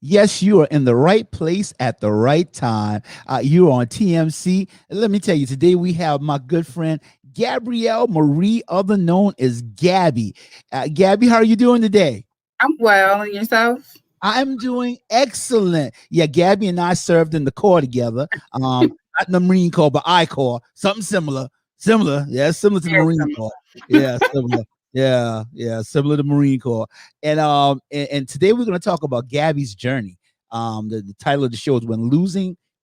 Yes, you are in the right place at the right time. You're on TMC. And let me tell you, today we have my good friend Gabrielle Marie, other known as Gabby. Gabby, how are you doing today? I'm well, and yourself? I'm doing excellent. Yeah, Gabby and I served in the Corps together. Not in the Marine Corps, but I Corps, something similar. Similar, yeah, similar to the Very Marine similar. Corps. Yeah, similar. Yeah, similar to Marine Corps. And today we're gonna talk about Gabby's journey. The title of the show is when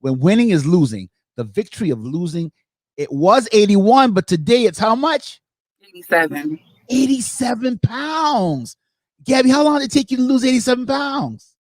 winning is losing, the victory of losing. It was 81, but today it's how much? 87. 87 pounds. Gabby, how long did it take you to lose 87 pounds?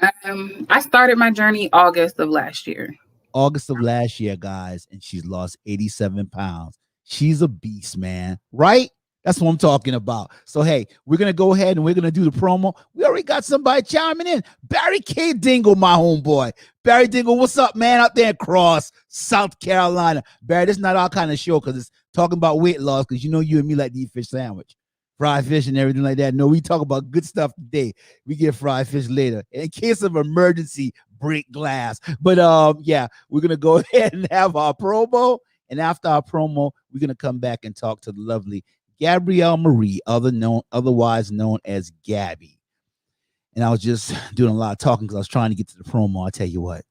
I started my journey August of last year. August of last year, guys, and she's lost 87 pounds. She's a beast, man. Right? That's what I'm talking about. So, hey, we're going to go ahead and we're going to do the promo. We already got somebody chiming in. Barry K. Dingle, my homeboy. Barry Dingle, what's up, man? Out there in Cross, South Carolina. Barry, this is not our kind of show because it's talking about weight loss because you know you and me like to eat fish sandwich, fried fish and everything like that. No, we talk about good stuff today. We get fried fish later. In case of emergency, break glass. But yeah, we're gonna go ahead and have our promo. And after our promo, we're gonna come back and talk to the lovely Gabrielle Marie, otherwise known as Gabby. And I was just doing a lot of talking because I was trying to get to the promo. I'll tell you what.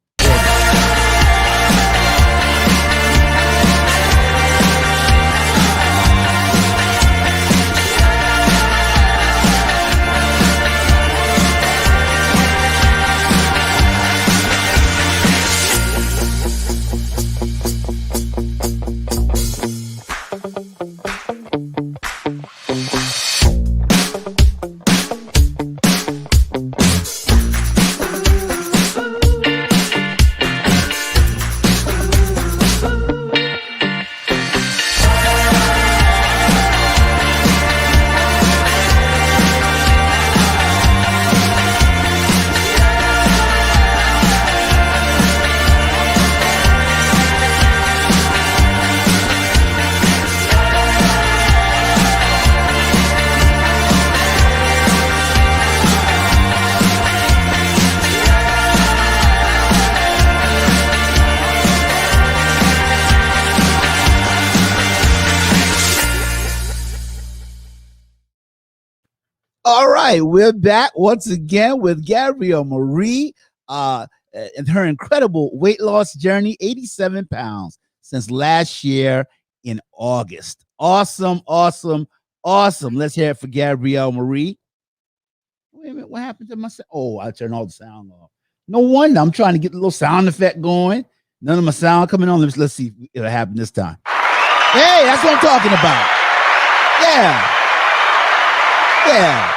All right, we're back once again with Gabrielle Marie and her incredible weight loss journey, 87 pounds since last year in August. Awesome, awesome, awesome. Let's hear it for Gabrielle Marie. Wait a minute, what happened to my sound? Oh, I turned all the sound off. No wonder I'm trying to get the little sound effect going. None of my sound coming on. Let's see if it'll happen this time. Hey, that's what I'm talking about. Yeah. Yeah.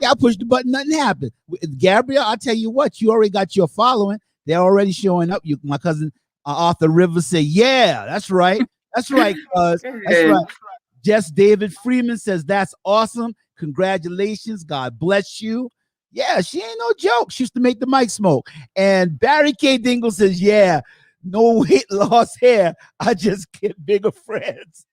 Yeah, I pushed the button, nothing happened. Gabrielle, I'll tell you what, you already got your following. They're already showing up. My cousin Arthur Rivers said, yeah, that's right. That's right, cuz. That's right. Jess David Freeman says, that's awesome. Congratulations. God bless you. Yeah, she ain't no joke. She used to make the mic smoke. And Barry K. Dingle says, yeah, no weight loss here. I just get bigger friends.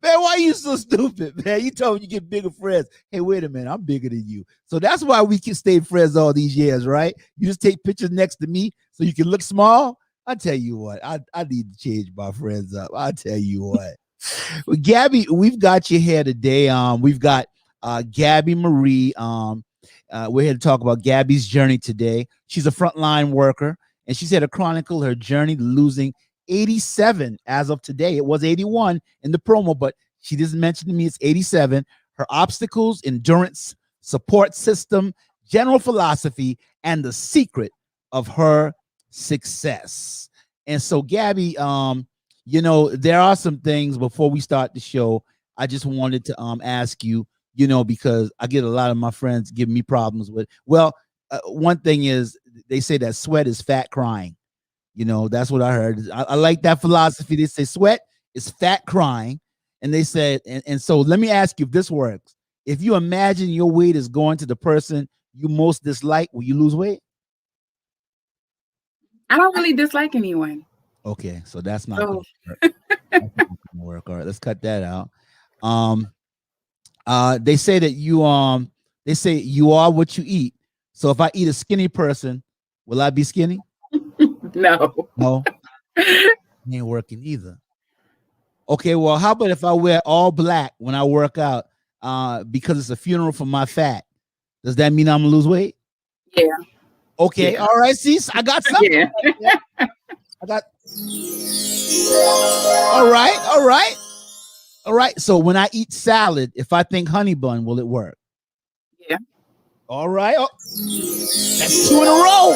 Man, why are you so stupid, man? You told me you get bigger friends. Hey, wait a minute, I'm bigger than you. So that's why we can stay friends all these years, right? You just take pictures next to me so you can look small. I tell you what, I need to change my friends up. I tell you what. Well, Gabby, we've got you here today. We've got Gabby Marie. We're here to talk about Gabby's journey today. She's a frontline worker, and she's here to chronicle her journey to losing 87 as of today. It was 81 in the promo, but she doesn't mention to me it's 87. Her obstacles, endurance, support system, general philosophy, and the secret of her success. And so, Gabby, you know, there are some things before we start the show. I just wanted to ask you, you know, because I get a lot of my friends giving me problems with. Well, one thing is they say that sweat is fat crying. You know, that's what I heard. I like that philosophy. They say sweat is fat crying. And they said, and so let me ask you if this works. If you imagine your weight is going to the person you most dislike, will you lose weight? I don't really dislike anyone. Okay, so that's not So gonna work. That's not gonna work. All right, let's cut that out. Um, They say that they say you are what you eat. So if I eat a skinny person, will I be skinny? No. No, ain't working either. Okay, well, how about if I wear all black when I work out because it's a funeral for my fat? Does that mean I'm gonna lose weight? Yeah. Okay, Yeah. all right. See, I got something. Yeah. I got. All right, all right, all right. So when I eat salad, if I think honey bun, will it work? Yeah. All right. Oh, that's 2 in a row.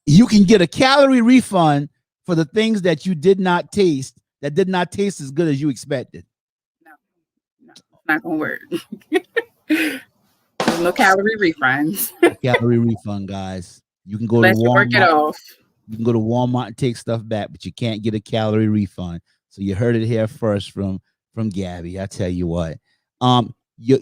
You can get a calorie refund for the things that you did not taste, that did not taste as good as you expected. No, it's not gonna work. There's no calorie refunds. Calorie refund, guys. You can go to Unless you work it Walmart. off. You can go to Walmart and take stuff back, but you can't get a calorie refund. So you heard it here first from Gabbie. I tell you what. You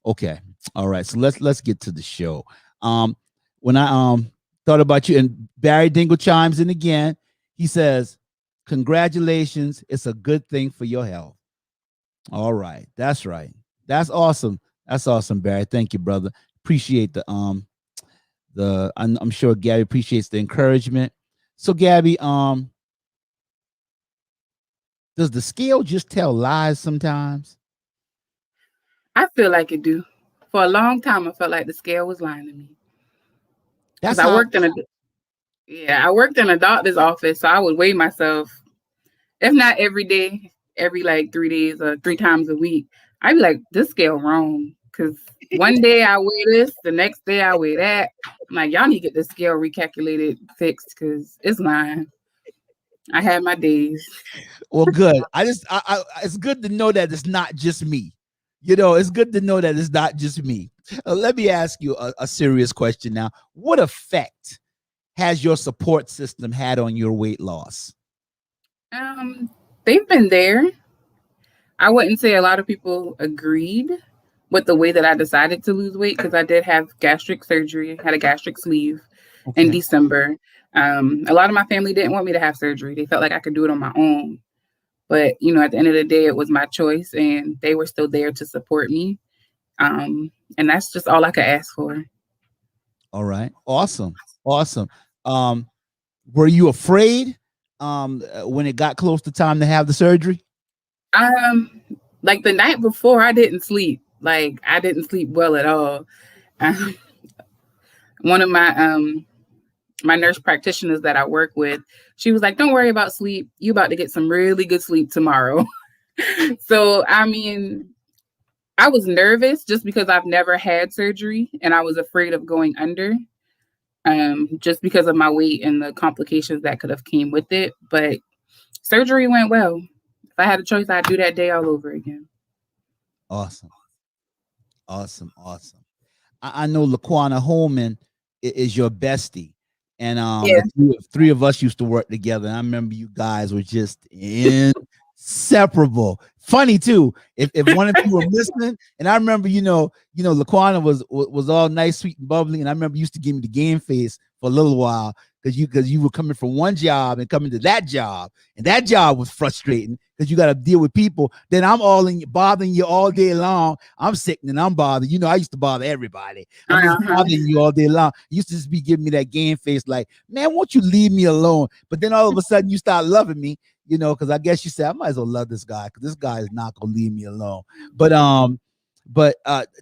okay. All right. So let's get to the show. When I thought about you, and Barry Dingle chimes in again. He says, "Congratulations. It's a good thing for your health." All right. That's right. That's awesome. That's awesome, Barry. Thank you, brother. Appreciate I'm sure Gabbie appreciates the encouragement. So Gabbie, does the scale just tell lies sometimes? I feel like it do. For a long time, I felt like the scale was lying to me. That's I how worked in I worked in a doctor's office, so I would weigh myself, if not every day, every like 3 days or 3 times a week. I'd be like, this scale wrong. Because one day I weigh this, the next day I weigh that. I'm like, y'all need to get the scale recalculated, fixed, because it's lying. I had my days. Well, good. It's good to know that it's not just me. You know, it's good to know that it's not just me. Let me ask you a serious question now. What effect has your support system had on your weight loss? They've been there. I wouldn't say a lot of people agreed with the way that I decided to lose weight, because I did have gastric surgery, had a gastric sleeve in December. A lot of my family didn't want me to have surgery. They felt like I could do it on my own. But, you know, at the end of the day, it was my choice, and they were still there to support me. And that's just all I could ask for. All right. Awesome. Awesome. Were you afraid when it got close to time to have the surgery? Like the night before, I didn't sleep. Like, I didn't sleep well at all. One of my nurse practitioners that I work with, she was like, don't worry about sleep. You about to get some really good sleep tomorrow. So, I mean, I was nervous just because I've never had surgery, and I was afraid of going under, just because of my weight and the complications that could have came with it. But surgery went well. If I had a choice, I'd do that day all over again. Awesome. Awesome. Awesome. I know Laquana Holman is your bestie. And Yeah. the three of us used to work together. And I remember you guys were just inseparable. Funny too. If one of you were listening, and I remember, Laquana was all nice, sweet, and bubbly. And I remember you used to give me the game face for a little while because you were coming from one job and coming to that job, and that job was frustrating because you got to deal with people. Then I'm all in bothering you all day long. I'm sick and I'm bothered. You know, I used to bother everybody. I'm just bothering you all day long. You used to just be giving me that game face, like, man, won't you leave me alone? But then all of a sudden you start loving me, because I guess you said I might as well love this guy because this guy is not gonna leave me alone. But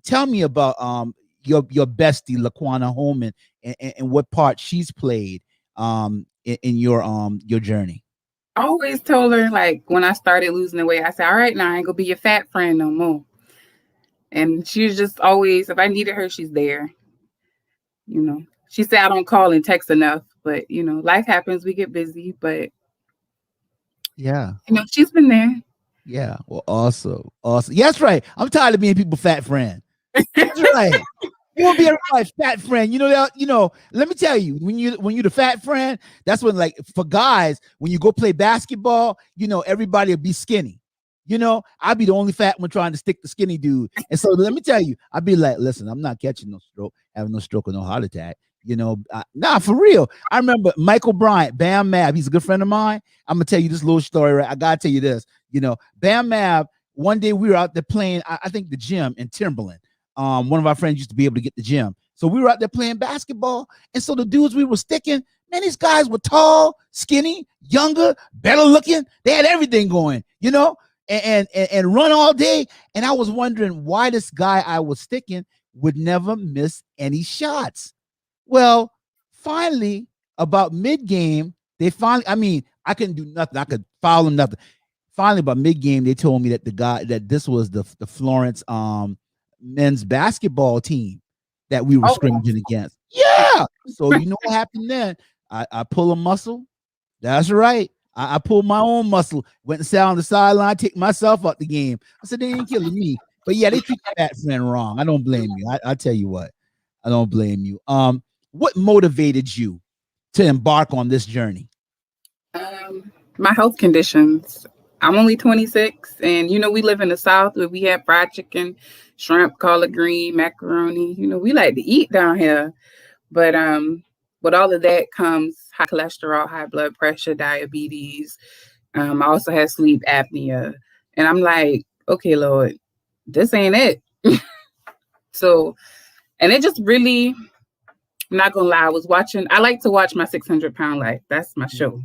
tell me about your bestie Laquana Holman and what part she's played in your journey. I always told her, like, when I started losing the weight, I said, all right, now I ain't gonna be your fat friend no more. And she was just always, if I needed her, she's there. She said I don't call and text enough, but life happens, we get busy, but yeah, she's been there. Yeah, well, awesome. Yeah, that's right. I'm tired of being people's fat friend. That's right. You won't be everybody's fat friend. Let me tell you, when you're the fat friend, that's when, like, for guys, when you go play basketball, everybody will be skinny. I'll be the only fat one trying to stick the skinny dude. And so let me tell you, I'll be like, listen, I'm not catching no stroke, having no stroke or no heart attack. Nah, for real. I remember Michael Bryant, Bam Mab. He's a good friend of mine. I'm gonna tell you this little story, right? I gotta tell you this. Bam Mab one day we were out there playing, I think the gym in Timberland. One of our friends used to be able to get the gym. So we were out there playing basketball. And so the dudes we were sticking, man, these guys were tall, skinny, younger, better looking. They had everything going, you know, and run all day. And I was wondering why this guy I was sticking would never miss any shots. Well, finally, about mid-game, they finally, I mean, I couldn't do nothing. I could foul them, nothing. Finally, about mid-game, they told me that this was the Florence men's basketball team that we were scrimmaging against. Yeah. So you know what happened then? I pull a muscle. That's right. I pulled my own muscle, went and sat on the sideline, take myself out the game. I said, they ain't killing me. But yeah, they treat that friend wrong. I don't blame you. I tell you what, I don't blame you. What motivated you to embark on this journey? My health conditions. I'm only 26, and you know, we live in the South where we have fried chicken, shrimp, collard green, macaroni. You know, we like to eat down here. But with all of that comes high cholesterol, high blood pressure, diabetes. I also had sleep apnea. And I'm like, okay, Lord, this ain't it. So, and it just really, I'm not gonna lie, I like to watch my 600 Pound Life. That's my show.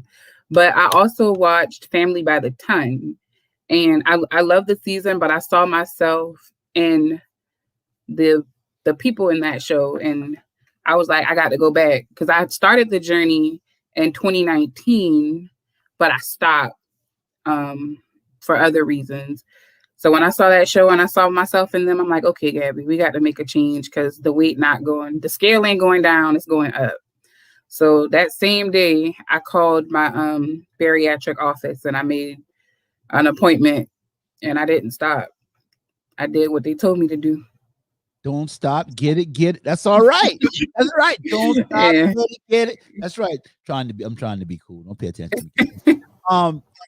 But I also watched Family by the Ton. And I love the season, but I saw myself in the people in that show. And I was like, I got to go back, because I started the journey in 2019, but I stopped for other reasons. So when I saw that show and I saw myself in them, I'm like, okay, Gabby, we got to make a change, because the scale ain't going down, it's going up. So that same day, I called my bariatric office and I made an appointment, and I didn't stop. I did what they told me to do. Don't stop. Get it. That's all right. That's right. Don't stop. Yeah. Get it. That's right. I'm trying to be cool. Don't pay attention.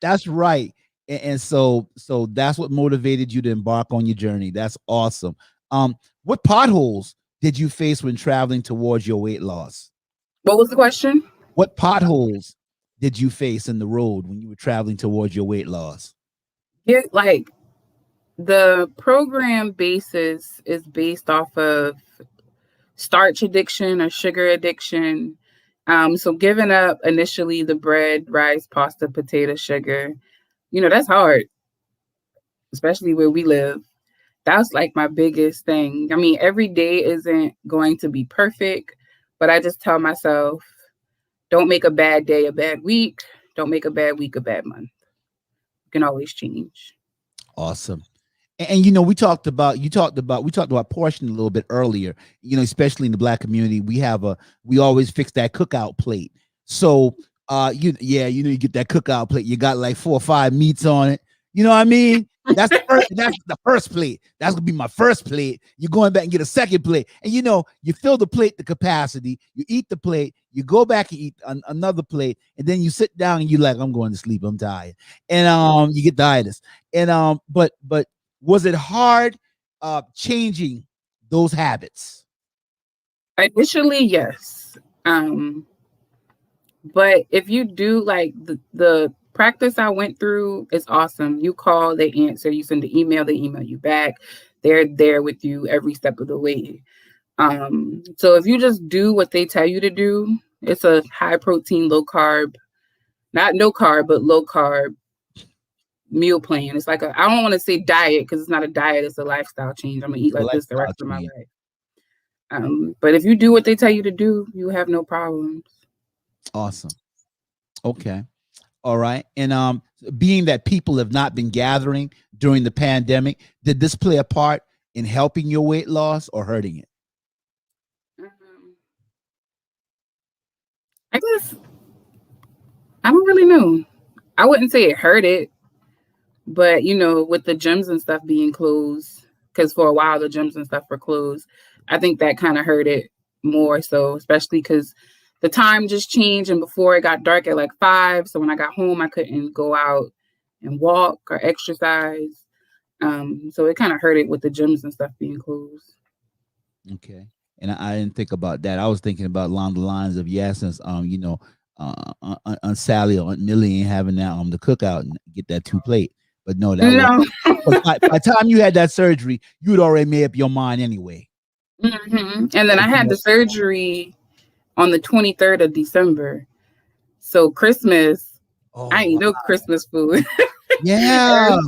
That's right. And so that's what motivated you to embark on your journey. That's awesome. What potholes did you face when traveling towards your weight loss? What was the question? What potholes did you face in the road when you were traveling towards your weight loss? Yeah, like, the program basis is based off of starch addiction or sugar addiction. So giving up initially the bread, rice, pasta, potato, sugar, you know, that's hard, especially where we live. That's like my biggest thing. I mean, every day isn't going to be perfect, but I just tell myself, don't make a bad day a bad week. Don't make a bad week a bad month. You can always change. Awesome. And you know, we talked about portion a little bit earlier. You know, especially in the Black community, we always fix that cookout plate. So you get that cookout plate. You got like 4 or 5 meats on it. You know what I mean? That's the first plate. That's gonna be my first plate. You're going back and get a second plate, and you know, you fill the plate to capacity. You eat the plate. You go back and eat another plate, and then you sit down and you're like, I'm going to sleep. I'm tired, and you get diabetes. And but was it hard changing those habits? Initially, yes. But if you do, like, the practice I went through is awesome. You call, they answer. You send the email, they email you back. They're there with you every step of the way. So if you just do what they tell you to do, it's a high protein, low carb, not no carb, but low carb meal plan. It's like I don't want to say diet, because it's not a diet, it's a lifestyle change. I'm gonna eat like this the rest of my life. But if you do what they tell you to do, you have no problems. Awesome. Okay. All right. And being that people have not been gathering during the pandemic, did this play a part in helping your weight loss or hurting it? I guess I don't really know. I wouldn't say it hurt it, but you know, with the gyms and stuff being closed, because for a while the gyms and stuff were closed, I think that kind of hurt it more so, especially because the time just changed, and before it got dark at like 5. So when I got home, I couldn't go out and walk or exercise. So it kind of hurt it with the gyms and stuff being closed. Okay. And I didn't think about that. I was thinking about along the lines of, since you know, Aunt Sally or Aunt Millie ain't having that the cookout and get that 2 plate. But no, that was by the time you had that surgery, you'd already made up your mind anyway. And then I had the surgery on the 23rd of December. So Christmas, I ain't no Christmas food. Yeah.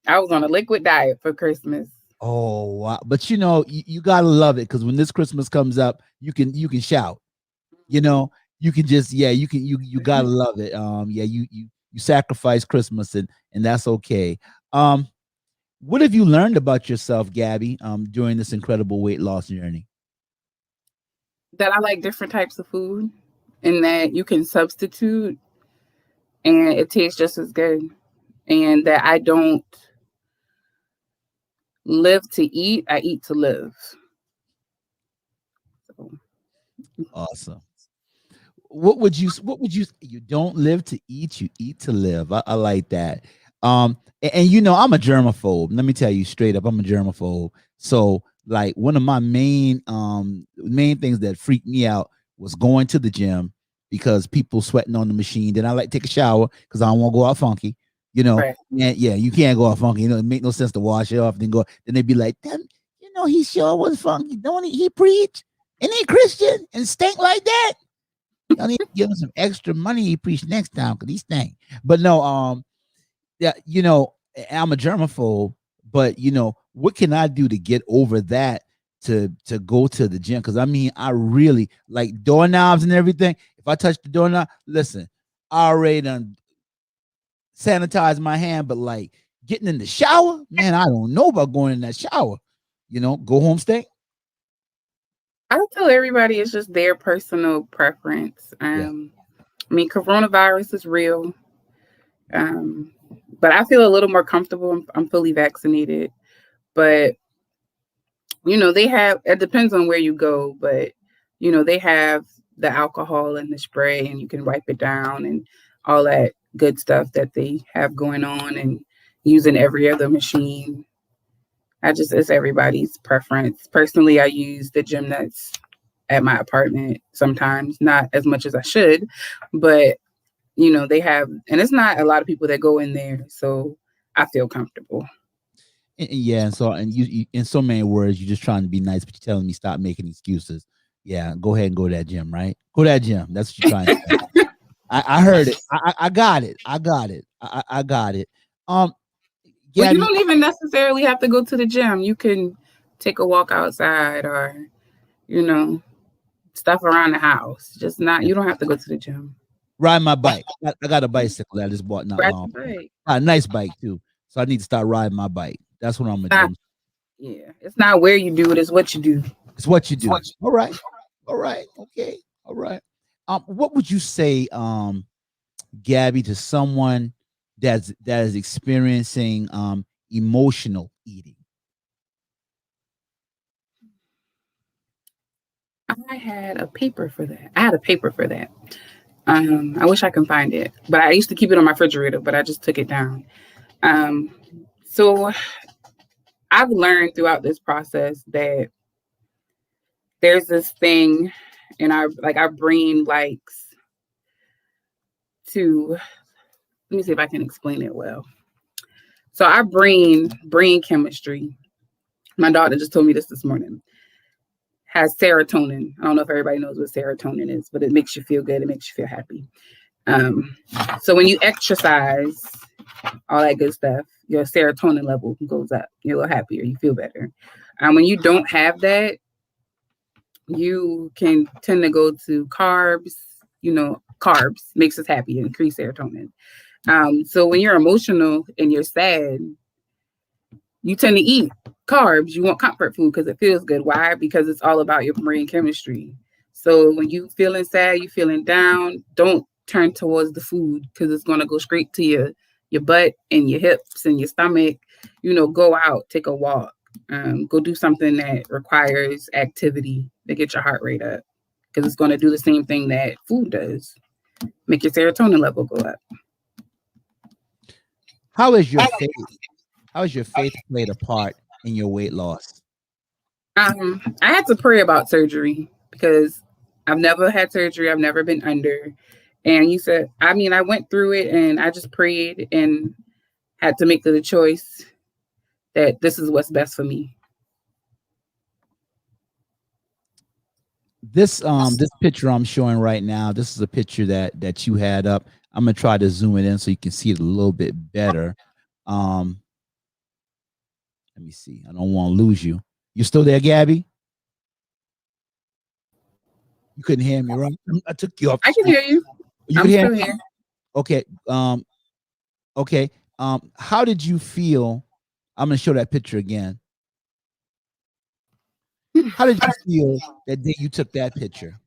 I was on a liquid diet for Christmas. Oh, wow. But you know, you gotta love it, because when this Christmas comes up, you can shout. You know, you can just you gotta love it. You sacrifice Christmas, and that's okay. What have you learned about yourself, Gabbie, during this incredible weight loss journey? That I like different types of food, and that you can substitute and it tastes just as good. And that I don't live to eat, I eat to live. So. Awesome. What would you you don't live to eat, you eat to live. I like that. And you know, I'm a germaphobe. Let me tell you straight up, I'm a germaphobe. So like one of my main things that freaked me out was going to the gym, because people sweating on the machine. Then I like to take a shower because I don't want to go out funky. You know, Right. And yeah, you can't go out funky. You know, it make no sense to wash it off, then go. Then they'd be like, "Damn, you know, he sure was funky. Don't he preach? And he Christian and stink like that? I need to give him some extra money. He preach next time because he stink." But no, yeah, you know, I'm a germaphobe, but you know, what can I do to get over that, to go to the gym? Because I mean, I really like doorknobs and everything. If I touch the doorknob, listen, I already done sanitize my hand, but like getting in the shower, man, I don't know about going in that shower. You know, go home stink. I tell everybody it's just their personal preference. I mean, coronavirus is real. But I feel a little more comfortable. I'm fully vaccinated. But, you know, it depends on where you go, but, you know, they have the alcohol and the spray, and you can wipe it down and all that good stuff that they have going on, and using every other machine. It's everybody's preference. Personally, I use the gym that's at my apartment sometimes, not as much as I should, but you know, they have, and it's not a lot of people that go in there, so I feel comfortable. Yeah, and so, and you in so many words, you're just trying to be nice, but you're telling me stop making excuses. Yeah, go ahead and go to that gym, right? Go to that gym. That's what you're trying to say. I heard it. I got it. I got it. I got it. Well, you don't even necessarily have to go to the gym. You can take a walk outside, or, you know, stuff around the house. You don't have to go to the gym. Ride my bike. I got a bicycle that I just bought not Ride long. the bike. A nice bike too. So I need to start riding my bike. That's what I'm gonna do. Yeah, it's not where you do it; it's what you do. It's what you do. All right. All right. Okay. All right. What would you say, Gabbie, to someone that is experiencing emotional eating? I had a paper for that. I wish I can find it, but I used to keep it on my refrigerator, but I just took it down. So I've learned throughout this process that there's this thing in our brain likes to, let me see if I can explain it well. So our brain chemistry, my daughter just told me this morning, has serotonin. I don't know if everybody knows what serotonin is, but it makes you feel good. It makes you feel happy. So when you exercise, all that good stuff, your serotonin level goes up. You're a little happier. You feel better. When you don't have that, you can tend to go to carbs. You know, carbs makes us happy and increase serotonin. So when you're emotional and you're sad, you tend to eat carbs. You want comfort food because it feels good. Why? Because it's all about your brain chemistry. So when you feeling sad, you feeling down, don't turn towards the food, because it's going to go straight to your butt and your hips and your stomach. You know, go out, take a walk, go do something that requires activity to get your heart rate up, because it's going to do the same thing that food does, make your serotonin level go up. How has your faith played a part in your weight loss? I had to pray about surgery, because I've never had surgery. I've never been under. And he said, I mean, I went through it and I just prayed and had to make the choice that this is what's best for me. This picture I'm showing right now, this is a picture that you had up. I'm gonna try to zoom it in so you can see it a little bit better. Let me see. I don't want to lose you. You still there, Gabby? You couldn't hear me, right? I took you off. I can hear you. You I'm can hear still me? here. Okay. Okay. How did you feel? I'm gonna show that picture again. How did you feel that day you took that picture?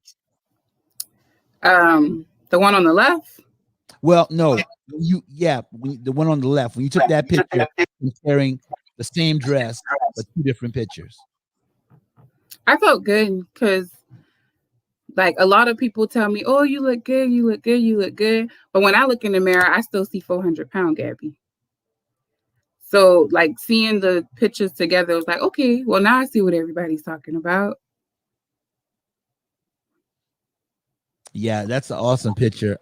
The one on the left. Well, no, the one on the left. When you took that picture, comparing the same dress but two different pictures. I felt good because, like, a lot of people tell me, "Oh, you look good, you look good, you look good," but when I look in the mirror, I still see 400-pound Gabbie. So, like, seeing the pictures together, it was like, okay, well, now I see what everybody's talking about. Yeah, that's an awesome picture.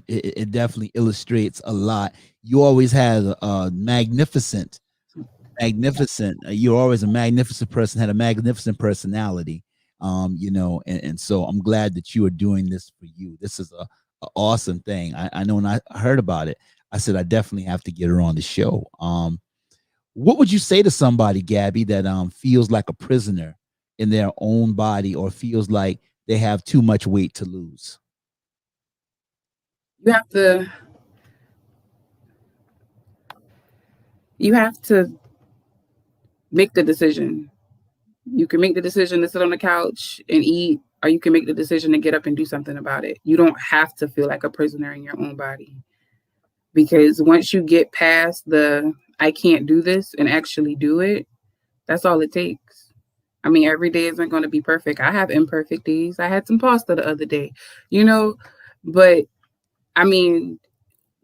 It definitely illustrates a lot. You always had a magnificent. You're always a magnificent person. Had a magnificent personality. And so I'm glad that you are doing this for you. This is a awesome thing. I know when I heard about it, I said I definitely have to get her on the show. What would you say to somebody, Gabbie, that feels like a prisoner in their own body or feels like they have too much weight to lose? You have to make the decision. You can make the decision to sit on the couch and eat, or you can make the decision to get up and do something about it. You don't have to feel like a prisoner in your own body, because once you get past the I can't do this and actually do it, that's all it takes. I mean, every day isn't going to be perfect. I have imperfect days. I had some pasta the other day, but I mean,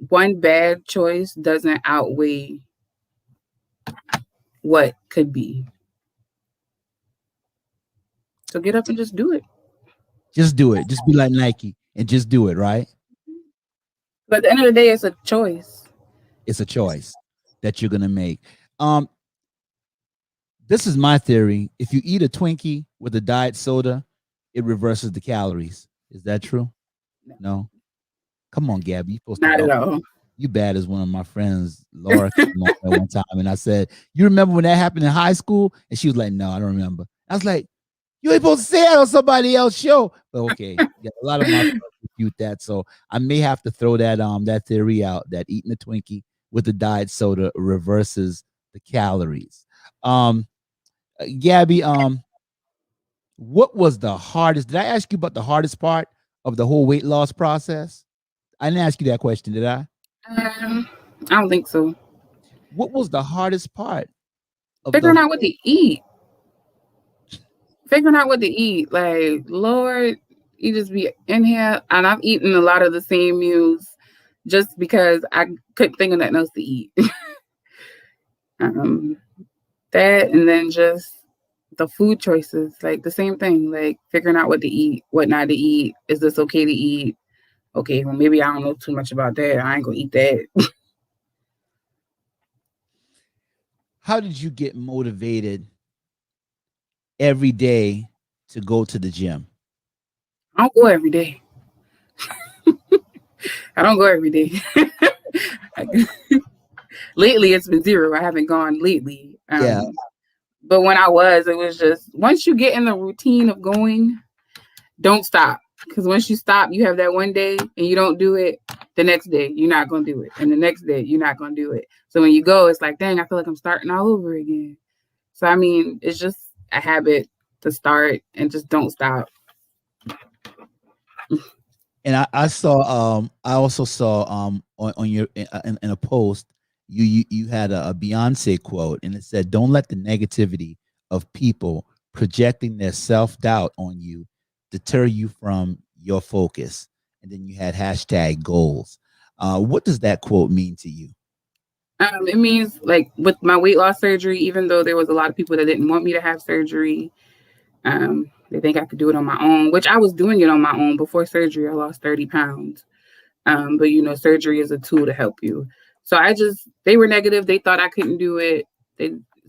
one bad choice doesn't outweigh what could be. So get up and just do it. Just do it. Just be like Nike and just do it, right? But at the end of the day, it's a choice. It's a choice that you're gonna make. This is my theory. If you eat a Twinkie with a diet soda, it reverses the calories. Is that true? No. Come on, Gabby. You're supposed to Not help. at all. You bad as one of my friends, Laura, came on at one time, and I said, "You remember when that happened in high school?" And she was like, "No, I don't remember." I was like, "You ain't supposed to say that on somebody else's show." But okay, yeah, a lot of my friends refute that, so I may have to throw that theory out that eating a Twinkie with a diet soda reverses the calories. Gabbie, what was the hardest? Did I ask you about the hardest part of the whole weight loss process? I didn't ask you that question, did I? I don't think so. What was the hardest part of Figuring out what to eat. Like, Lord, you just be in here, and I've eaten a lot of the same meals just because I couldn't think of nothing else to eat. That, and then just the food choices, like the same thing, like figuring out what to eat, what not to eat. Is this okay to eat? Okay, well, maybe I don't know too much about that. I ain't gonna eat that. How did you get motivated every day to go to the gym? I don't go every day. I don't go every day. Lately, it's been zero. I haven't gone lately. Yeah. But when I was, it was just once you get in the routine of going, don't stop. Because once you stop, you have that one day and you don't do it. The next day, you're not going to do it. And the next day, you're not going to do it. So when you go, it's like, dang, I feel like I'm starting all over again. So, I mean, it's just a habit to start and just don't stop. And I also saw on your in a post you had a Beyonce quote, and it said, "Don't let the negativity of people projecting their self-doubt on you deter you from your focus." And then you had hashtag goals. What does that quote mean to you? It means, like, with my weight loss surgery, even though there was a lot of people that didn't want me to have surgery, they think I could do it on my own, which I was doing it on my own. Before surgery, I lost 30 pounds. But you know, surgery is a tool to help you. So they were negative. They thought I couldn't do it.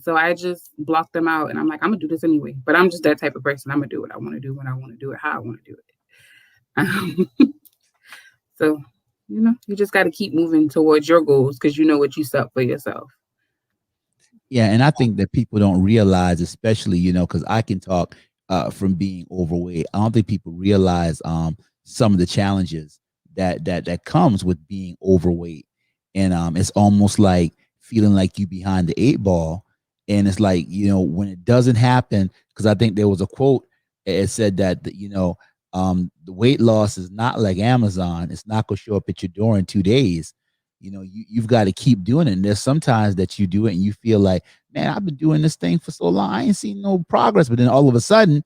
So I just blocked them out, and I'm like, I'm gonna do this anyway. But I'm just that type of person. I'm gonna do what I want to do when I want to do it, how I want to do it. So, you know, you just got to keep moving towards your goals because you know what you set for yourself. Yeah, and I think that people don't realize, especially, you know, because I can talk from being overweight. I don't think people realize some of the challenges that comes with being overweight, and it's almost like feeling like you behind the eight ball, and it's like, you know, when it doesn't happen, because I think there was a quote, it said that you know, the weight loss is not like Amazon. It's not gonna show up at your door in 2 days. You know, you've got to keep doing it. And there's sometimes that you do it and you feel like, man, I've been doing this thing for so long, I ain't seen no progress. But then all of a sudden,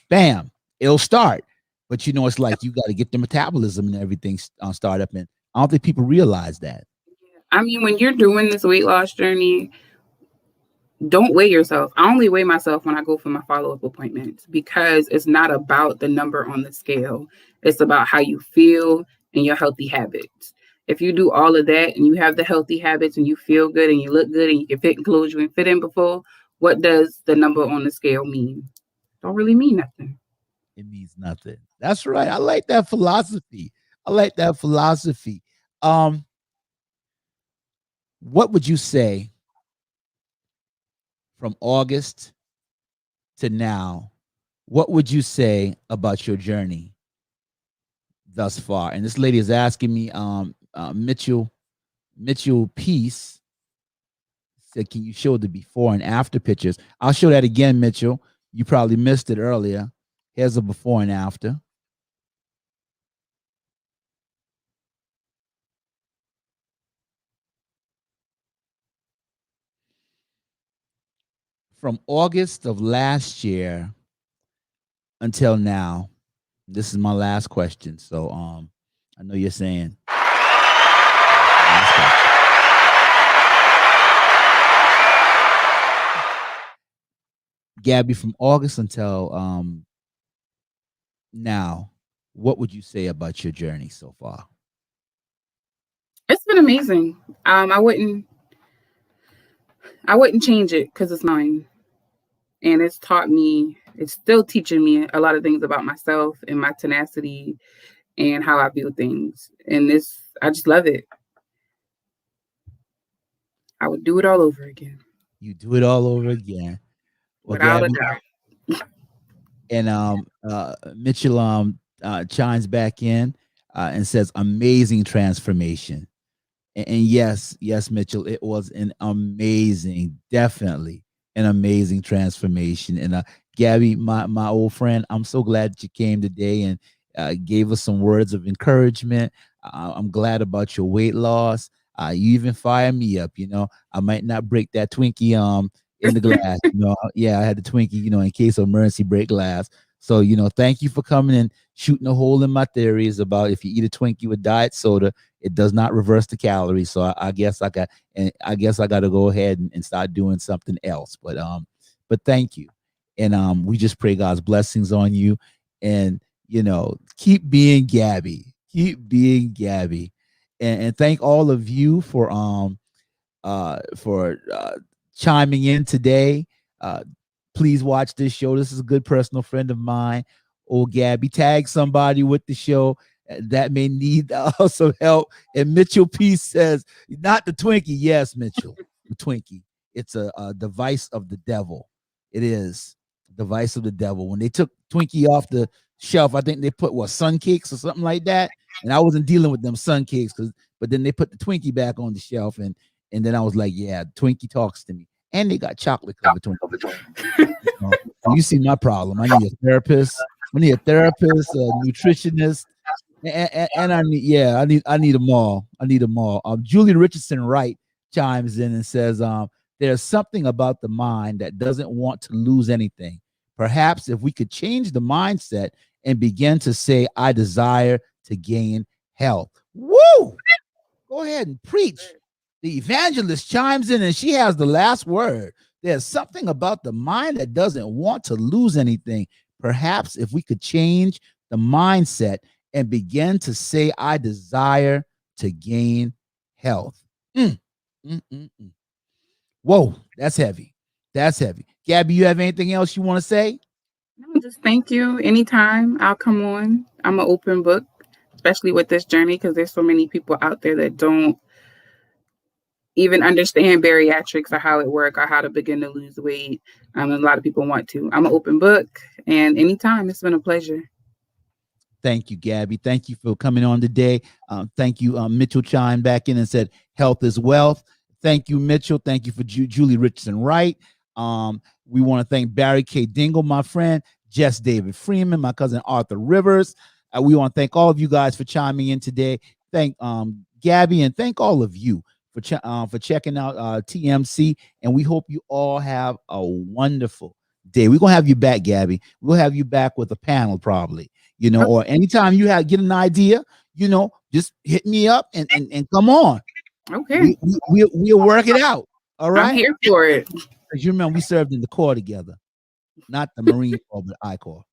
bam, it'll start. But you know, it's like you got to get the metabolism and everything start up. And I don't think people realize that. I mean, when you're doing this weight loss journey, don't weigh yourself. I only weigh myself when I go for my follow-up appointments because it's not about the number on the scale. It's about how you feel and your healthy habits. If you do all of that and you have the healthy habits and you feel good and you look good and you can fit in clothes you ain't fit in before, what does the number on the scale mean? Don't really mean nothing. It means nothing. That's right. I like that philosophy. I like that philosophy. What would you say from August to now? What would you say about your journey thus far? And this lady is asking me, Mitchell Peace said, can you show the before and after pictures? I'll show that again, Mitchell. You probably missed it earlier. Here's a before and after. From August of last year until now, this is my last question. So I know you're saying Gabby, from August until now, what would you say about your journey so far? It's been amazing. I wouldn't change it because it's mine. And it's still teaching me a lot of things about myself and my tenacity and how I view things. And I just love it. I would do it all over again. You do it all over again. Well, Without Gabby, a doubt. and Mitchell chimes back in and says, amazing transformation. And yes, Mitchell, it was an amazing, definitely an amazing transformation. And Gabby, my old friend, I'm so glad that you came today and gave us some words of encouragement. I'm glad about your weight loss. You even fired me up. You know, I might not break that Twinkie in the glass. You know, yeah, I had the Twinkie, you know, in case of emergency break glass. So, you know, thank you for coming and shooting a hole in my theories about if you eat a Twinkie with diet soda, it does not reverse the calories. So I guess I got to go ahead and start doing something else. But thank you. And we just pray God's blessings on you. And, you know, keep being Gabby. Keep being Gabby. And thank all of you for chiming in today. Please watch this show. This is a good personal friend of mine. Old Gabby, tag somebody with the show that may need some help. And Mitchell P says, not the Twinkie. Yes, Mitchell, the Twinkie. It's a device of the devil. It is a device of the devil. When they took Twinkie off the shelf, I think they put sun cakes or something like that. And I wasn't dealing with them sun cakes, but then they put the Twinkie back on the shelf, and then I was like, yeah, Twinkie talks to me. And they got chocolate covered Twinkie. You see my problem. I need a therapist. I need a nutritionist, and I need them all. I need them all. Julie Richardson Wright chimes in and says, there's something about the mind that doesn't want to lose anything. Perhaps if we could change the mindset and begin to say, I desire to gain health. Woo! Go ahead and preach. The evangelist chimes in and she has the last word. There's something about the mind that doesn't want to lose anything. Perhaps if we could change the mindset and begin to say, I desire to gain health. Mm, mm, mm, mm. Whoa, that's heavy. That's heavy. Gabby, you have anything else you want to say? No, just thank you. Anytime I'll come on. I'm an open book, especially with this journey, because there's so many people out there that don't even understand bariatrics or how it works or how to begin to lose weight. And a lot of people want to. I'm an open book, and anytime, it's been a pleasure. Thank you, Gabby. Thank you for coming on today. Thank you. Mitchell chimed back in and said, health is wealth. Thank you, Mitchell. Thank you for Julie Richardson Wright. We want to thank Barry K. Dingle, my friend, Jess David Freeman, my cousin Arthur Rivers. We want to thank all of you guys for chiming in today. Thank Gabby, and thank all of you for checking out TMC. And we hope you all have a wonderful day. We're going to have you back, Gabby. We'll have you back with a panel probably, you know, or anytime you get an idea, you know, just hit me up and come on. Okay. We'll work it out. All right. I'm here for it. Because you remember we served in the Corps together, not the Marine Corps, but I Corps.